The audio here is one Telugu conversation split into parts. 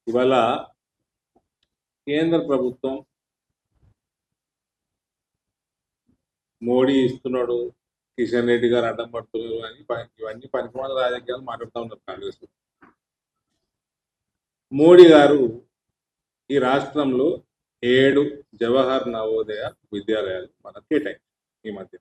ఇవాళ కేంద్ర ప్రభుత్వం మోడీ ఇస్తున్నాడు, కిషన్ రెడ్డి గారు అడ్డం పడుతున్నారు అని ఇవన్నీ పనికిమాల రాజకీయాలు మాట్లాడుతూ ఉన్నారు కాంగ్రెస్. మోడీ గారు ఈ రాష్ట్రంలో 7 జవహర్ నవోదయ విద్యాలయాలు మనకు కేటాయించారు. ఈ మధ్య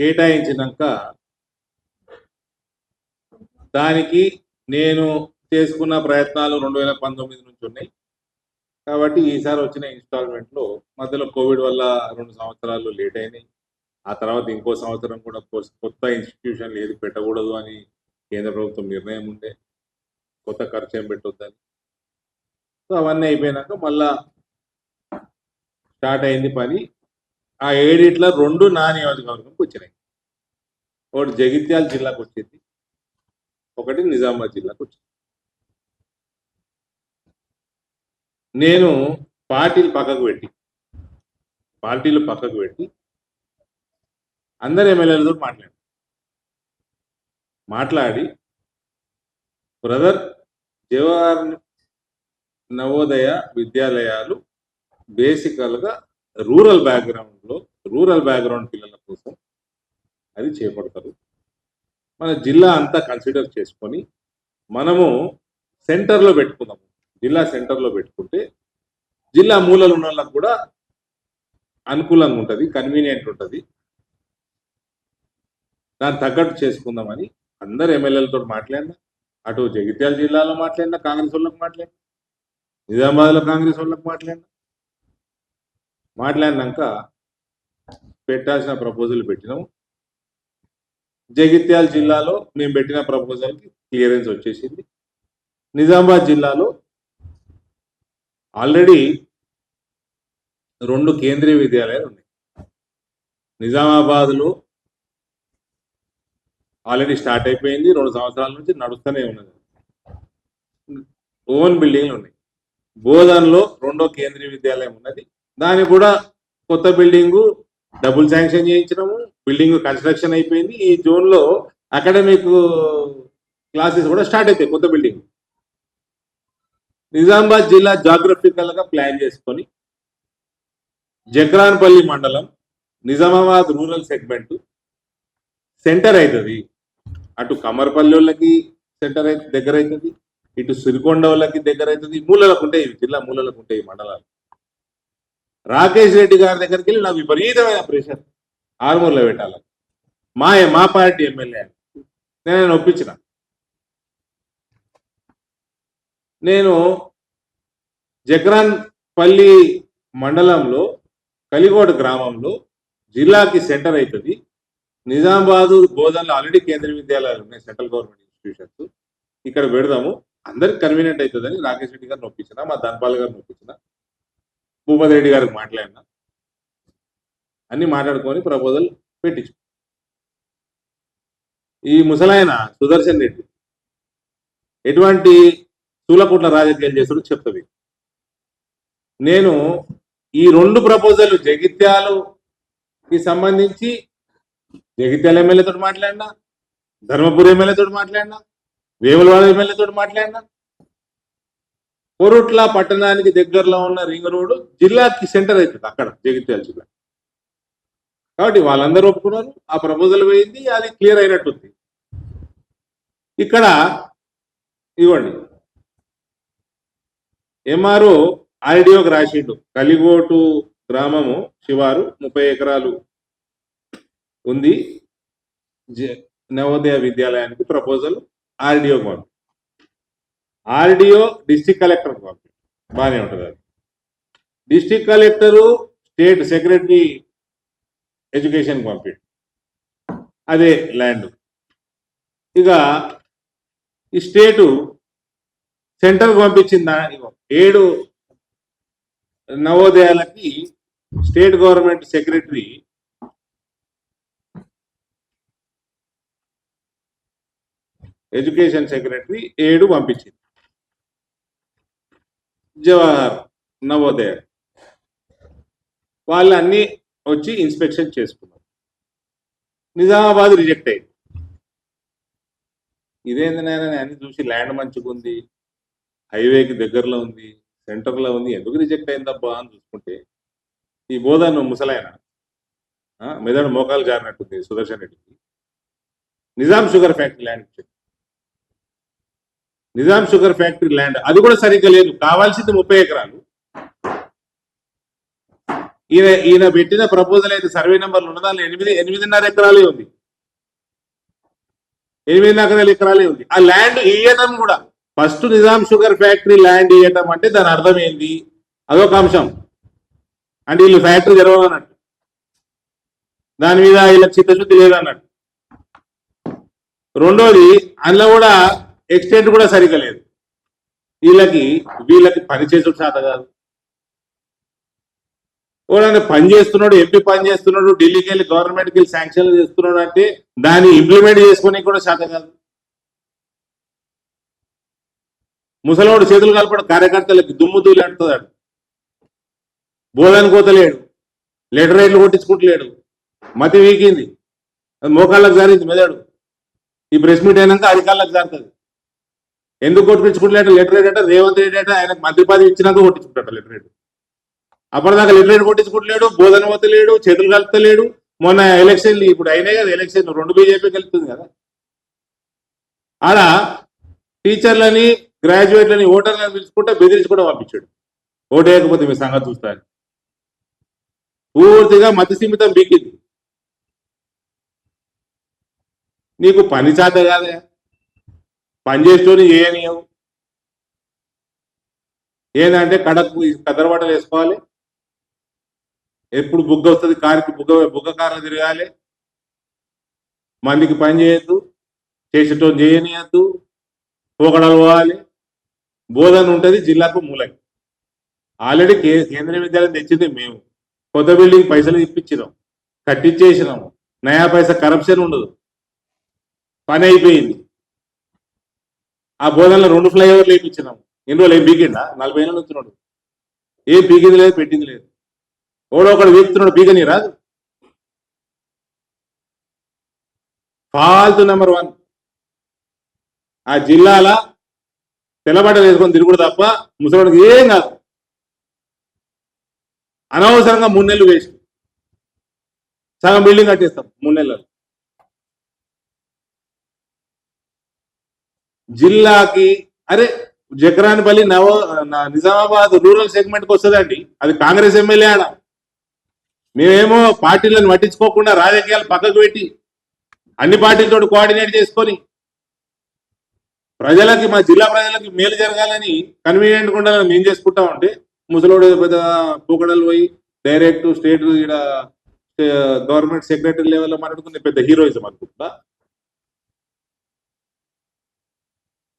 కేటాయించినాక దానికి నేను చేసుకున్న ప్రయత్నాలు 2019 నుంచి ఉన్నాయి. కాబట్టి ఈసారి వచ్చిన ఇన్స్టాల్మెంట్లో మధ్యలో కోవిడ్ వల్ల 2 సంవత్సరాలు లేట్ అయినాయి. ఆ తర్వాత ఇంకో సంవత్సరం కూడా కొత్త ఇన్స్టిట్యూషన్లు ఏది పెట్టకూడదు అని కేంద్ర ప్రభుత్వం నిర్ణయం ఉండే, కొత్త ఖర్చు ఏం పెట్టొద్దని. సో అవన్నీ అయిపోయినాక మళ్ళా స్టార్ట్ అయింది పని. ఆ 7 2 నా నియోజకవర్గంకి వచ్చినాయి. ఒకటి జగిత్యాల జిల్లాకు వచ్చింది, ఒకటి నిజామాబాద్ జిల్లాకు వచ్చింది. నేను పార్టీలు పక్కకు పెట్టి అందరు ఎమ్మెల్యేలతో మాట్లాడి బ్రదర్, జవహర్ నవోదయ విద్యాలయాలు బేసికల్గా రూరల్ బ్యాక్గ్రౌండ్ పిల్లల కోసం అది చేపడతారు. మన జిల్లా అంతా కన్సిడర్ చేసుకొని మనము సెంటర్లో పెట్టుకుందాము. జిల్లా సెంటర్లో పెట్టుకుంటే జిల్లా మూలలు ఉన్న వాళ్ళకు కూడా అనుకూలంగా ఉంటుంది, కన్వీనియంట్ ఉంటుంది. దాన్ని తగ్గట్టు చేసుకుందామని అందరు ఎమ్మెల్యేలతో మాట్లాడినా, అటు జగిత్యాల జిల్లాలో మాట్లాడినా కాంగ్రెస్ వాళ్ళకి మాట్లాడినా, నిజామాబాద్లో కాంగ్రెస్ వాళ్ళకి మాట్లాడినాక పెట్టాల్సిన ప్రపోజల్ పెట్టినాము. జగిత్యాల జిల్లాలో మేము పెట్టిన ప్రపోజల్కి క్లియరెన్స్ వచ్చేసింది. నిజామాబాద్ జిల్లాలో ఆల్రెడీ 2 కేంద్రీయ విద్యాలయాలు ఉన్నాయి. నిజామాబాద్లో ఆల్రెడీ స్టార్ట్ అయిపోయింది, 2 సంవత్సరాల నుంచి నడుస్తూనే ఉన్నది. ఓన్ బిల్డింగ్లు ఉన్నాయి. బోధన్లో 2వ కేంద్రీయ విద్యాలయం ఉన్నది, దానికి కూడా కొత్త బిల్డింగు డబుల్ శాంక్షన్ చేయించినాము. బిల్డింగ్ కన్స్ట్రక్షన్ అయిపోయింది. ఈ జోన్లో అకాడమిక్ క్లాసెస్ కూడా స్టార్ట్ అవుతాయి. కొత్త బిల్డింగ్. నిజామాబాద్ జిల్లా జాగ్రఫికల్గా ప్లాన్ చేసుకొని జక్రాన్పల్లి మండలం నిజామాబాద్ రూరల్ సెగ్మెంట్ సెంటర్ అవుతుంది. అటు కమర్పల్లి వాళ్ళకి సెంటర్ దగ్గర అవుతుంది, ఇటు సిరికొండ వాళ్ళకి దగ్గర అవుతుంది. మూలలకు ఉంటాయి, జిల్లా మూలలకు ఉంటాయి మండలాలు. రాకేష్ రెడ్డి గారి దగ్గరికి వెళ్ళి నాకు విపరీతమైన ప్రెషర్, ఆర్మూర్లో పెట్టాలి మా పార్టీ ఎమ్మెల్యే నేను ఒప్పించిన. నేను జక్రాన్పల్లి మండలంలో కలిగోడ గ్రామంలో జిల్లాకి సెంటర్ అవుతుంది. నిజామాబాదు బోధనలో ఆల్రెడీ కేంద్రీయ విద్యాలయాలు ఉన్నాయి, సెంట్రల్ గవర్నమెంట్ ఇన్స్టిట్యూషన్స్. ఇక్కడ పెడదాము, అందరికి కన్వీనియంట్ అవుతుందని రాకేష్ రెడ్డి గారిని ఒప్పించిన, మా ధన్పాల్ గారిని ఒప్పించిన, భూపతి రెడ్డి గారికి మాట్లాడినా. అన్ని మాట్లాడుకొని ప్రపోజల్ పెట్టించు. ఈ ముసలాయన సుదర్శన్ రెడ్డి ఎటువంటి స్థూలకుట్ల రాజకీయాలు చేస్తాడో చెప్తుంది. నేను ఈ 2 ప్రపోజల్ జగిత్యాలకి సంబంధించి జగిత్యాల ఎమ్మెల్యేతో మాట్లాడినా, ధర్మపురి ఎమ్మెల్యేతో మాట్లాడినా, వేములవాడ ఎమ్మెల్యేతో మాట్లాడినా. కొరుట్ల పట్టణానికి దగ్గరలో ఉన్న రింగ్ రోడ్డు జిల్లాకి సెంటర్ అవుతుంది, అక్కడ జగిత్యాల జిల్లా. కాబట్టి వాళ్ళందరూ ఒప్పుకున్నారు, ఆ ప్రపోజల్ పోయింది, అది క్లియర్ అయినట్టుంది. ఇక్కడ ఇవ్వండి, ఎంఆర్ఓ ఆర్డీఓకి రాసిండు. కలిగోటు గ్రామము శివారు 30 ఎకరాలు ఉంది, నవోదయ విద్యాలయానికి ప్రపోజల్ ఆర్డీఓకి పంపి, ఆర్డీఓ డిస్ట్రిక్ట్ కలెక్టర్కి పంపి, బాగానే ఉంటుంది. అది డిస్ట్రిక్ట్ కలెక్టరు స్టేట్ సెక్రటరీ ఎడ్యుకేషన్కి పంపి, అదే ల్యాండ్. ఇక ఈ స్టేటు సెంటర్కి పంపించిందా 7 నవోదయాలకి state government secretary education secretary 7 పంపించింది జవహర్ నవోదయ. వాళ్ళు అన్ని వచ్చి ఇన్స్పెక్షన్ చేసుకున్నారు. నిజామాబాద్ రిజెక్ట్ అయింది. ఇదేంది నాయన అన్ని చూసి ల్యాండ్ మంచిగా ఉంది, హైవేకి దగ్గరలో ఉంది, సెంటర్లో ఉంది, ఎందుకు రిజెక్ట్ అయిందబ్బా అని చూసుకుంటే ఈ బోధను ముసలాయన మెదడు మోకాలు జారినట్టుంది సుదర్శన్ రెడ్డికి. నిజాం షుగర్ ఫ్యాక్టరీ ల్యాండ్ ఇచ్చాడు. నిజాం షుగర్ ఫ్యాక్టరీ ల్యాండ్ అది కూడా సరిగ్గా లేదు, కావాల్సింది 30 ఎకరాలు. ఈయన పెట్టిన ప్రపోజల్ అయితే సర్వే నెంబర్లు ఉన్నదాన్ని 8.5 ఎకరాలే ఉంది, 8.5 ఎకరాలే ఉంది. ఆ ల్యాండ్ ఇయ్యటం కూడా first Nizam sugar factory land ఇయ్యటం అంటే దాని అర్థం ఏంది, అదొక అంశం. అంటే వీళ్ళు ఫ్యాక్టరీ తెరవాలన్నట్టు, దాని మీద వీళ్ళకి చిత్తశుద్ధి లేదన్నట్టు. రెండోది అందులో కూడా ఎక్స్టెంట్ కూడా సరిగ్గా లేదు. వీళ్ళకి పని చేసుడు శాత కాదు. ఎవరైనా పని చేస్తున్నాడు, ఎంపీ పని చేస్తున్నాడు, ఢిల్లీకి వెళ్ళి గవర్నమెంట్కి వెళ్ళి శాంక్షన్లు చేస్తున్నాడు అంటే దాన్ని ఇంప్లిమెంట్ చేసుకునే కూడా శాత కాదు. ముసలోడు చేతులు కలపడం కార్యకర్తలకి దుమ్ము దూలంటున్నాడు, బోధన కోతలేడు, లెటర్ రైట్లు కొట్టించుకుంటలేడు, మతి వీకింది, మోకాళ్ళకు జారింది మెదడు. ఈ ప్రెస్ మీట్ అయినాక అధికారులకు జారుతుంది. ఎందుకు కొట్టించుకుంటలేట లెటర్ రైట్ అంటే రేవంత్ రెడ్డి అంటే ఆయనకు మంత్రి పదవి ఇచ్చినాక కొట్టించుకుంటాడు లెటర్ రైట్. అప్పటిదాకా లెటర్ రైట్ కొట్టించుకుంటలేడు, బోధన పోతలేడు, చేతులు కలుపుతలేడు. మొన్న ఎలక్షన్లు ఇప్పుడు అయినాయి కదా, ఎలక్షన్ 2 బీజేపీ కలుపుతుంది కదా, ఆడ టీచర్లని గ్రాడ్యుయేట్లని ఓటర్లను పిలుచుకుంటే బెదిరించుకుంటూ పంపించాడు. ఓటేయకపోతే మీ సంగతి చూస్తాను. పూర్తిగా మతి సీమితం బీకింది. నీకు పని చేత కాదే, పని చేస్తూనే చేయనియవు. ఏంటంటే కడకు కదరబట్టలు వేసుకోవాలి, ఎప్పుడు బుగ్గ వస్తుంది కారుకి, బుగ్గ కార్లు తిరగాలి, మందికి పని చేయొద్దు, చేసేటో చేయనియద్దు, పోకడలు పోవాలి. బోధన ఉంటుంది జిల్లాకు మూలకి. ఆల్రెడీ కేంద్రీయ విద్యాలయం తెచ్చింది మేము, కొత్త బిల్డింగ్ పైసలు ఇప్పించినాం, కట్టించేసినాము, నయా పైసా కరప్షన్ ఉండదు, పని అయిపోయింది. ఆ బోధనలో 2 ఫ్లైఓవర్లు వేయించినాము. ఎన్ని రోజులు ఏం పీకిండా? 40 ఏళ్ళు వచ్చినాడు, ఏం పీకింది లేదు, పెట్టింది లేదు. ఓడో ఒకడు వీపుతున్నాడు, పీకని రాదు. ఫాల్తు నెంబర్ 1. ఆ జిల్లాల తెల్లబట్టలు వేసుకొని తిరుగుడు తప్ప ముసలికి ఏం కాదు. అనవసరంగా 3 నెలలు వేస్ట్, సగం బిల్డింగ్ కట్టేస్తాం 3 నెలలు. జిల్లాకి అరే జక్రాన్పల్లి నిజామాబాద్ రూరల్ సెగ్మెంట్కి వస్తుందండి, అది కాంగ్రెస్ ఎమ్మెల్యే ఆడ. మేమేమో పార్టీలను పట్టించుకోకుండా రాజకీయాలు పక్కకు పెట్టి అన్ని పార్టీలతో కోఆర్డినేట్ చేసుకొని ప్రజలకి, మా జిల్లా ప్రజలకి మేలు జరగాలని కన్వీనియంట్ గా మేము చేసుకుంటా ఉంటే ముసలోడు పెద్ద పోకడలు పోయి డైరెక్ట్ స్టేట్ ఇక్కడ గవర్నమెంట్ సెక్రటరీ లెవెల్లో మాట్లాడుకునే పెద్ద హీరోయిజం అనుకుంటా.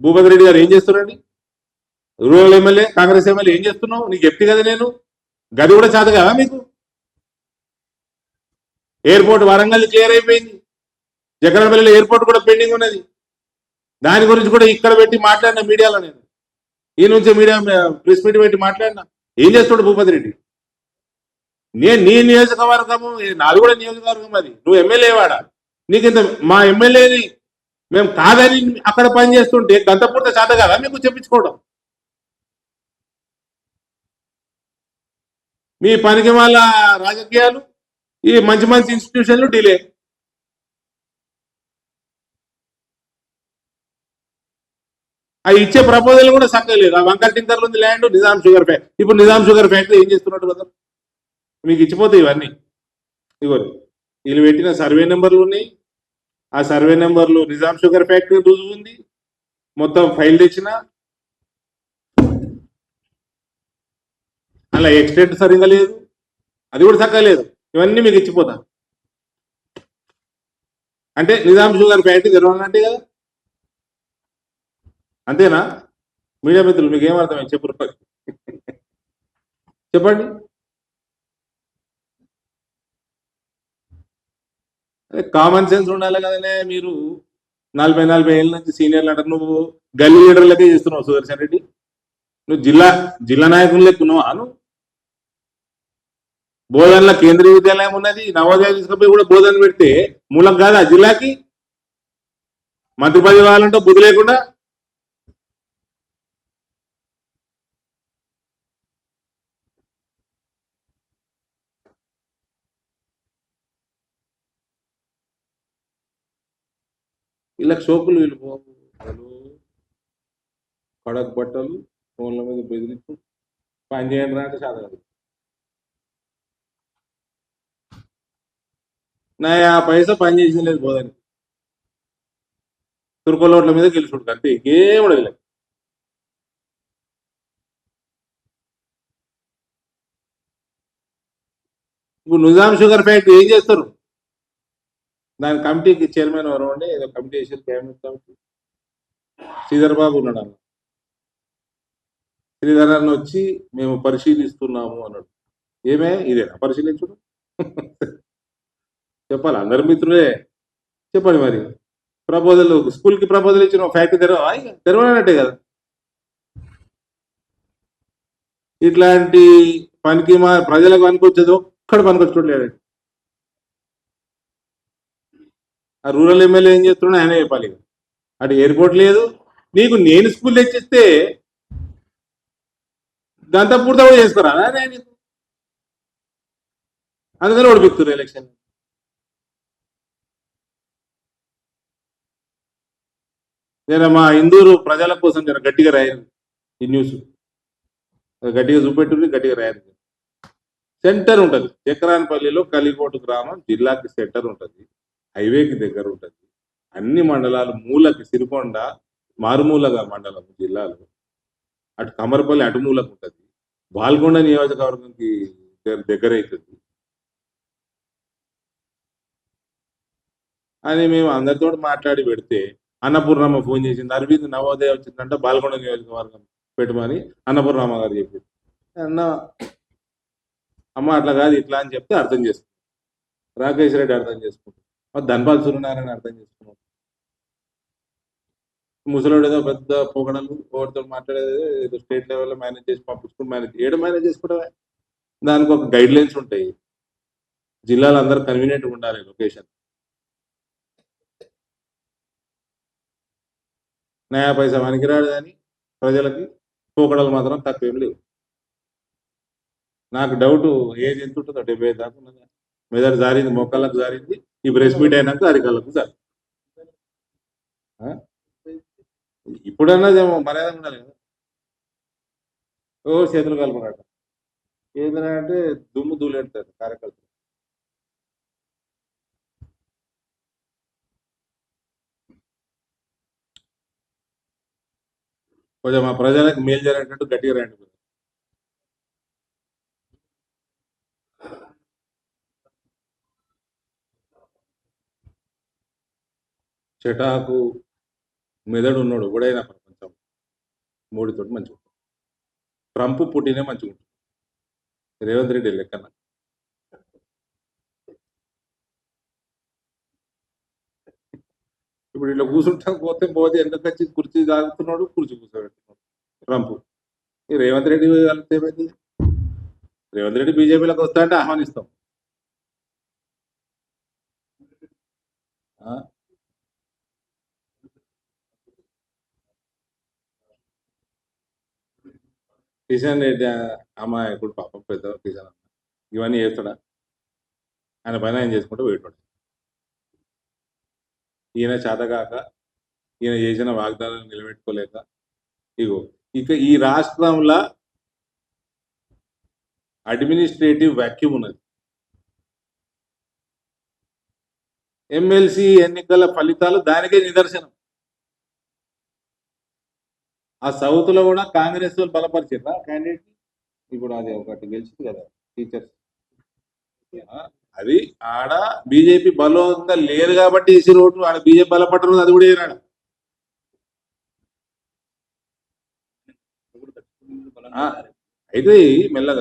భూపతి రెడ్డి గారు ఏం చేస్తున్నారండి? రూరల్ ఎమ్మెల్యే, కాంగ్రెస్ ఎమ్మెల్యే ఏం చేస్తున్నావు? నీకు చెప్తే కదా నేను, గది కూడా చేత కదా మీకు. ఎయిర్పోర్ట్ వరంగల్ క్లియర్ అయిపోయింది, జగన్పల్లిలో ఎయిర్పోర్ట్ కూడా పెండింగ్ ఉన్నది. దాని గురించి కూడా ఇక్కడ పెట్టి మాట్లాడిన మీడియాలో, నేను ఈ నుంచి మీడియా ప్రెస్ మీట్ పెట్టి మాట్లాడినా. ఏం చేస్తాడు భూపతి రెడ్డి? నీ నియోజకవర్గము, నాది కూడా నియోజకవర్గం, అది నువ్వు ఎమ్మెల్యే వాడా, నీకు ఇంత మా ఎమ్మెల్యేని మేము కాదని అక్కడ పని చేస్తుంటే గంతపూర్త చేత కదా మీకు చెప్పించుకోవడం. మీ పనికి వాళ్ళ రాజకీయాలు, ఈ మంచి మంచి ఇన్స్టిట్యూషన్లు డిలే. అవి ఇచ్చే ప్రపోజల్ కూడా సక్కలేదు. ఆ వంకర్ టింకర్లు ఉంది ల్యాండ్, నిజాం షుగర్ ఫ్యాక్టరీ. ఇప్పుడు నిజాం షుగర్ ఫ్యాక్టరీ ఏం చేస్తున్నట్టు కదా, మీకు ఇచ్చిపోతాయి ఇవన్నీ. ఇగో వీళ్ళు పెట్టిన సర్వే నెంబర్లు ఉన్నాయి, ఆ సర్వే నెంబర్లు నిజాం షుగర్ ఫ్యాక్టరీ రుజువు ఉంది. మొత్తం ఫైల్ తెచ్చిన అలా ఎక్స్టెంట్ సరిగా లేదు, అది కూడా చక్కగా లేదు. ఇవన్నీ మీకు ఇచ్చిపోతా అంటే నిజాం షుగర్ ఫ్యాక్టరీ తెరవాలంటే కదా, అంతేనా? మీడియా మిత్రులు మీకు ఏమర్థమైంది చెప్పండి. అదే కామన్ సెన్స్ ఉండాలి కదనే. మీరు 40 ఏళ్ళ నుంచి సీనియర్లు అంటారు, నువ్వు గల్లీ లీడర్లకే చేస్తున్నావు సుదర్శన్ రెడ్డి. నువ్వు జిల్లా నాయకులు లెక్కున్నావా? నువ్వు బోధనలో కేంద్రీయ విద్యాలయం ఉన్నది, నవోదయ తీసుకుపోయి కూడా బోధన పెడితే మూలం కాదా జిల్లాకి? మంత్రి పదవి కావాలంటే బుద్ధి లేకుండా ఇలా షోకులు వెళ్ళిపోవు కడక్ బట్టలు ఫోన్ల మీద బెదిరించు పని చేయండి రా అంటే చదవదు నా ఆ పైసా పని చేసింది లేదు పోదని తుర్కోలోట్ల మీద గెలుచుకుంటుంది అంతే ఇంకేం ఉండదు ఇప్పుడు నిజాం షుగర్ ఫ్యాక్టరీ ఏం చేస్తారు దాని కమిటీకి చైర్మన్ ఎవరు అండి ఏదో కమిటీ చేసారు క్యాబినెట్ కమిటీ శ్రీధర్ బాబు ఉన్నాడు అన్న శ్రీధర్ అన్న వచ్చి మేము పరిశీలిస్తున్నాము అన్నాడు ఏమే ఇదేనా పరిశీలించడం చెప్పాలి అందరు మిత్రులే చెప్పండి మరి ప్రపోజల్ స్కూల్కి ప్రపోజల్ ఇచ్చిన ఫ్యాక్టరీ తెరవనట్టే కదా ఇట్లాంటి పనికి మా ప్రజలకు పనికొచ్చేది ఒక్కడ పనికొచ్చుకోవట్లేదు ఆ రూరల్ ఎమ్మెల్యే ఏం చేస్తున్నా ఆయన చెప్పాలి అటు ఎయిర్పోర్ట్ లేదు నీకు నేను స్కూల్ తెచ్చిస్తే దాంతో పూర్తిగా చేసుకురా అందుకని ఓడిపిస్తున్నారు ఎలక్షన్ నేను మా ఇందూరు ప్రజల కోసం జర గట్టిగా రాయాలి ఈ న్యూస్ గట్టిగా చూపెట్టుంది గట్టిగా రాయాలి సెంటర్ ఉంటుంది చక్రాన్పల్లిలో కలికోట గ్రామం జిల్లాకి సెంటర్ ఉంటుంది హైవేకి దగ్గర ఉంటుంది అన్ని మండలాలు మూలకి సిరికొండ మారుమూలగా మండలం జిల్లాలో అటు కమరపల్లి అటు మూలకు ఉంటుంది బాల్కొండ నియోజకవర్గంకి దగ్గర అవుతుంది అని మేము అందరితో మాట్లాడి పెడితే అన్నపూర్ణమ్మ ఫోన్ చేసింది అరవింద్ నవోదయ వచ్చిందంటే బాల్కొండ నియోజకవర్గం పెట్టమని అన్నపూర్ణమ్మ గారు చెప్పింది అన్న అమ్మ అట్లా కాదు ఇట్లా అని చెప్తే అర్థం చేసుకుంటాం రాకేష్ రెడ్డి అర్థం చేసుకుంటాం ధన్పాల్ సూర్యనారాయణ అర్థం చేసుకున్నాం ముసలోడు ఏదో పెద్ద పొగడలు ఎవరితో మాట్లాడేది ఏదో స్టేట్ లెవెల్లో మేనేజ్ చేసి పంపించుకుని మేనేజ్ చేసుకోవడమే దానికి ఒక గైడ్ లైన్స్ ఉంటాయి జిల్లాలో అందరూ కన్వీనియంట్గా ఉండాలి లొకేషన్ నయా పైసా పనికిరాడు కానీ ప్రజలకి పోకడలు మాత్రం తక్కువేం లేవు నాకు డౌట్ ఏజ్ ఎంత ఉంటుందో 70 దాకా ఉన్నది మెదడు జారింది మొక్కలకు జారింది ఈ ప్రెస్ మీట్ అయినాక అరికలకు జారి ఇప్పుడన్నా మర్యాద ఉండాలి కదా ఓ చేతులు కలపరాట ఏంటంటే దుమ్ము దూలెడతారు కార్యకర్తలు కొంచెం మా ప్రజలకు మేలు జరిగేటట్టు గట్టిగా రండి చెటాకు మెదడు ఉన్నాడు ఎవడైనా ప్రపంచం మోడీతోటి మంచిగా ఉంటుంది ట్రంప్ పుట్టినే మంచిగా ఉంటుంది రేవంత్ రెడ్డి లెక్కన ఇప్పుడు ఇట్లా కూర్చుంటా పోతే ఎందుకు వచ్చి కుర్చీ తాగుతున్నాడు కుర్చీ కూర్చోబెట్టున్నాడు ట్రంప్ ఈ రేవంత్ రెడ్డి కలిపితే ఏమైంది రేవంత్ రెడ్డి బీజేపీలోకి వస్తా అంటే ఆహ్వానిస్తాం కిషన్ రెడ్డి అమ్మాయి పాపం పెద్ద కిషన్ ఇవన్నీ చేస్తాడా ఆయన పైన ఆయన చేసుకుంటూ పోయేటాడు ఈయన చేతగాక ఈయన చేసిన వాగ్దానాలు నిలబెట్టుకోలేక ఇక ఈ రాష్ట్రంలో అడ్మినిస్ట్రేటివ్ వ్యాక్యూమ్ ఉన్నది ఎమ్మెల్సీ ఎన్నికల ఫలితాలు దానికే నిదర్శనం ఆ సౌత్ లో కూడా కాంగ్రెస్ వాళ్ళు బలపరిచారా క్యాండిడేట్ ఇప్పుడు అది ఒకటి గెలిచింది కదా టీచర్స్ అది ఆడ బీజేపీ బలంగా లేరు కాబట్టి వేసి రోడ్లు ఆడ బీజేపీ బలపడరు అది కూడా ఏనాడు అయితే మెల్లగా